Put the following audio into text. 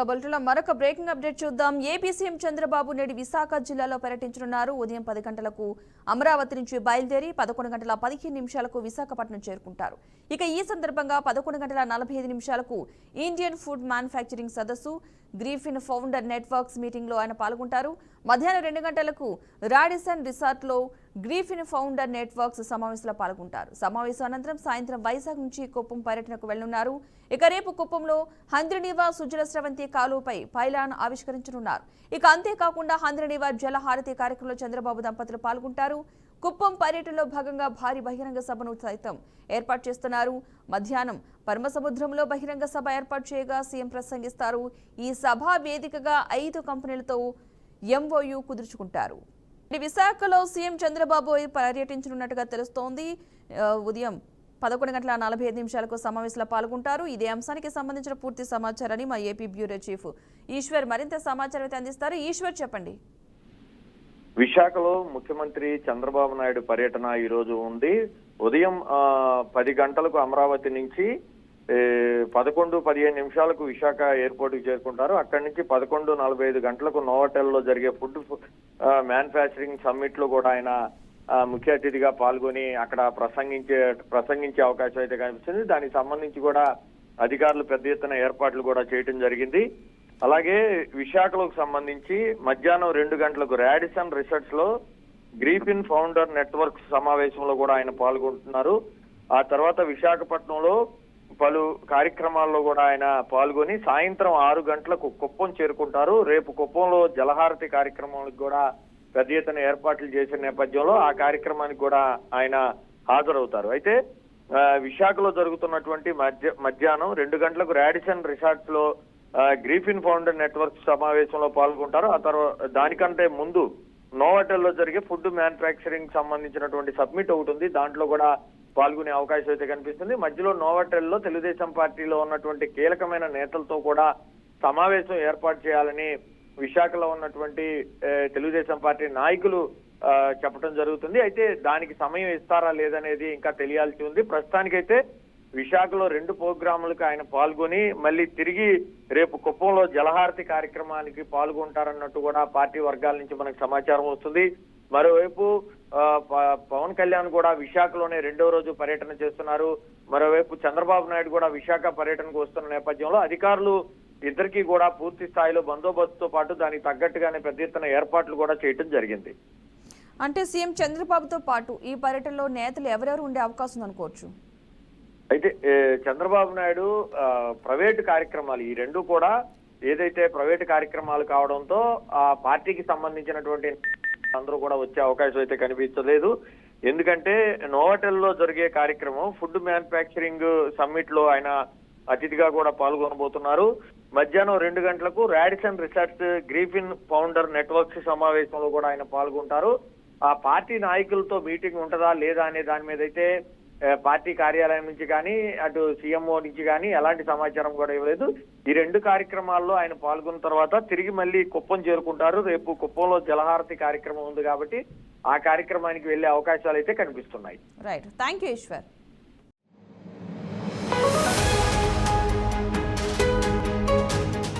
బులెటిన్లో మరొక breaking update చూద్దాం. ఏపీ సీఎం చంద్రబాబు నేడు విశాఖ జిల్లాలో పర్యటించనున్నారు. ఉదయం 10 గంటలకు అమరావతి నుంచి బయలుదేరి 11 గంటల 15 నిమిషాలకు విశాఖపట్నం చేరుకుంటారు. ఇక ఈ సందర్భంగా 11 గంటల 45 నిమిషాలకు ఇండియన్ ఫుడ్ మ్యానుఫ్యాక్చరింగ్ సదస్సు గ్రీఫిన్ ఫౌండర్ నెట్వర్క్స్ మీటింగ్లో ఆయన పాల్గొంటారు. మధ్యాహ్నం 2 గంటలకు రాడిసన్ రిసార్ట్లో గ్రీఫిన్ ఫౌండర్ నెట్వర్క్స్ సమావేశంలో పాల్గొంటారు. సమావేశం అనంతరం సాయంత్రం వైజాగ్ నుంచి కుప్పం పర్యటనకు వెళ్లనున్నారు. ఇక రేపు కుప్పంలో హంద్రినీవా సుజల స్రవంతి కాలువపై పైలాన్ ఆవిష్కరించనున్నారు. ఇక అంతేకాకుండా హంద్రినీవా జలహారతి కార్యక్రమంలో చంద్రబాబు దంపతులు పాల్గొంటారు. కుప్పం పర్యటనలో భాగంగా భారీ బహిరంగ సభను సైతం ఏర్పాటు చేస్తున్నారు. మధ్యాహ్నం పరమసముద్రంలో బహిరంగ సభ ఏర్పాటు చేయగా సీఎం ప్రసంగిస్తారు. ఈ సభా వేదికగా 5 కంపెనీలతో ఎంఓయూ కుదుర్చుకుంటారు. విశాఖలో సీఎం చంద్రబాబు పర్యటించనున్నట్టుగా తెలుస్తోంది. ఉదయం 11 గంటల 45 నిమిషాలకు సమావేశంలో పాల్గొంటారు. ఇదే అంశానికి సంబంధించిన పూర్తి సమాచారాన్ని మా ఏపీ బ్యూరో చీఫ్ ఈశ్వర్ మరింత సమాచారం అయితే అందిస్తారు. ఈశ్వర్, చెప్పండి. విశాఖలో ముఖ్యమంత్రి చంద్రబాబు నాయుడు పర్యటన ఈ రోజు ఉంది. ఉదయం 10 గంటలకు అమరావతి నుంచి 11-15 నిమిషాలకు విశాఖ ఎయిర్పోర్ట్ కి చేరుకుంటారు. అక్కడి నుంచి 11:45 గంటలకు నోవాటెల్లో జరిగే ఫుడ్ మ్యానుఫ్యాక్చరింగ్ సమ్మిట్ లో కూడా ఆయన ముఖ్య అతిథిగా పాల్గొని అక్కడ ప్రసంగించే అవకాశం అయితే కనిపిస్తుంది. దానికి సంబంధించి కూడా అధికారులు పెద్ద ఎత్తున ఏర్పాట్లు కూడా చేయడం జరిగింది. అలాగే విశాఖలోకి సంబంధించి మధ్యాహ్నం 2 గంటలకు రాడిసన్ రిసార్ట్స్ లో గ్రీఫిన్ ఫౌండర్ నెట్వర్క్ సమావేశంలో కూడా ఆయన పాల్గొంటున్నారు. ఆ తర్వాత విశాఖపట్నంలో పలు కార్యక్రమాల్లో కూడా ఆయన పాల్గొని సాయంత్రం 6 గంటలకు కుప్పం చేరుకుంటారు. రేపు కుప్పంలో జలహారతి కార్యక్రమానికి కూడా పెద్ద ఎత్తున ఏర్పాట్లు చేసిన నేపథ్యంలో ఆ కార్యక్రమానికి కూడా ఆయన హాజరవుతారు. అయితే విశాఖలో జరుగుతున్నటువంటి మధ్యాహ్నం 2 గంటలకు రాడిసన్ రిసార్ట్స్ లో గ్రీఫిన్ ఫౌండర్ నెట్వర్క్ సమావేశంలో పాల్గొంటారు. ఆ తర్వాత దానికంటే ముందు నోవాటెల్లో జరిగే ఫుడ్ మ్యానుఫ్యాక్చరింగ్ సంబంధించినటువంటి సబ్మిట్ ఒకటి ఉంది. దాంట్లో కూడా పాల్గొనే అవకాశం అయితే కనిపిస్తుంది. మధ్యలో నోవాటెల్లో తెలుగుదేశం పార్టీలో ఉన్నటువంటి కీలకమైన నేతలతో కూడా సమావేశం ఏర్పాటు చేయాలని విశాఖలో ఉన్నటువంటి తెలుగుదేశం పార్టీ నాయకులు చెప్పడం జరుగుతుంది. అయితే దానికి సమయం ఇస్తారా లేదనేది ఇంకా తెలియాల్సి ఉంది. ప్రస్తుతానికైతే విశాఖలో 2 ప్రోగ్రాములకు ఆయన పాల్గొని మళ్ళీ తిరిగి రేపు కుప్పంలో జలహారతి కార్యక్రమానికి పాల్గొంటారన్నట్టు కూడా పార్టీ వర్గాల నుంచి మనకు సమాచారం వస్తుంది. మరోవైపు పవన్ కళ్యాణ్ కూడా విశాఖలోనే 2వ రోజు పర్యటన చేస్తున్నారు. మరోవైపు చంద్రబాబు నాయుడు కూడా విశాఖ పర్యటనకు వస్తున్న నేపథ్యంలో అధికారులు ఇద్దరికీ కూడా పూర్తి స్థాయిలో బందోబస్తుతో పాటు దానికి తగ్గట్టుగానే పెద్ద ఎత్తున ఏర్పాట్లు కూడా చేయడం జరిగింది. అంటే సీఎం చంద్రబాబుతో పాటు ఈ పర్యటనలో నేతలు ఎవరెవరు ఉండే అవకాశం అనుకోవచ్చు? అయితే చంద్రబాబు నాయుడు ప్రైవేటు కార్యక్రమాలు ఈ 2 కూడా ఏదైతే ప్రైవేటు కార్యక్రమాలు కావడంతో ఆ పార్టీకి సంబంధించినటువంటి అందరూ కూడా వచ్చే అవకాశం అయితే కనిపించలేదు. ఎందుకంటే నోవాటెల్లో జరిగే కార్యక్రమం ఫుడ్ మ్యానుఫ్యాక్చరింగ్ సమ్మిట్ లో ఆయన అతిథిగా కూడా పాల్గొనబోతున్నారు. మధ్యాహ్నం 2 గంటలకు రాడిసన్ రిసార్ట్స్ గ్రీఫిన్ ఫౌండర్ నెట్వర్క్స్ సమావేశంలో కూడా ఆయన పాల్గొంటారు. ఆ పార్టీ నాయకులతో మీటింగ్ ఉంటుందా లేదా అనే దాని మీద అయితే పార్టీ కార్యాలయం నుంచి కానీ అటు సీఎంఓ నుంచి కానీ ఎలాంటి సమాచారం కూడా ఇవ్వలేదు. ఈ 2 కార్యక్రమాల్లో ఆయన పాల్గొన్న తర్వాత తిరిగి మళ్ళీ కుప్పం చేరుకుంటారు. రేపు కుప్పంలో జలహారతి కార్యక్రమం ఉంది కాబట్టి ఆ కార్యక్రమానికి వెళ్లే అవకాశాలు అయితే కనిపిస్తున్నాయి. Right, thank you Eshwar.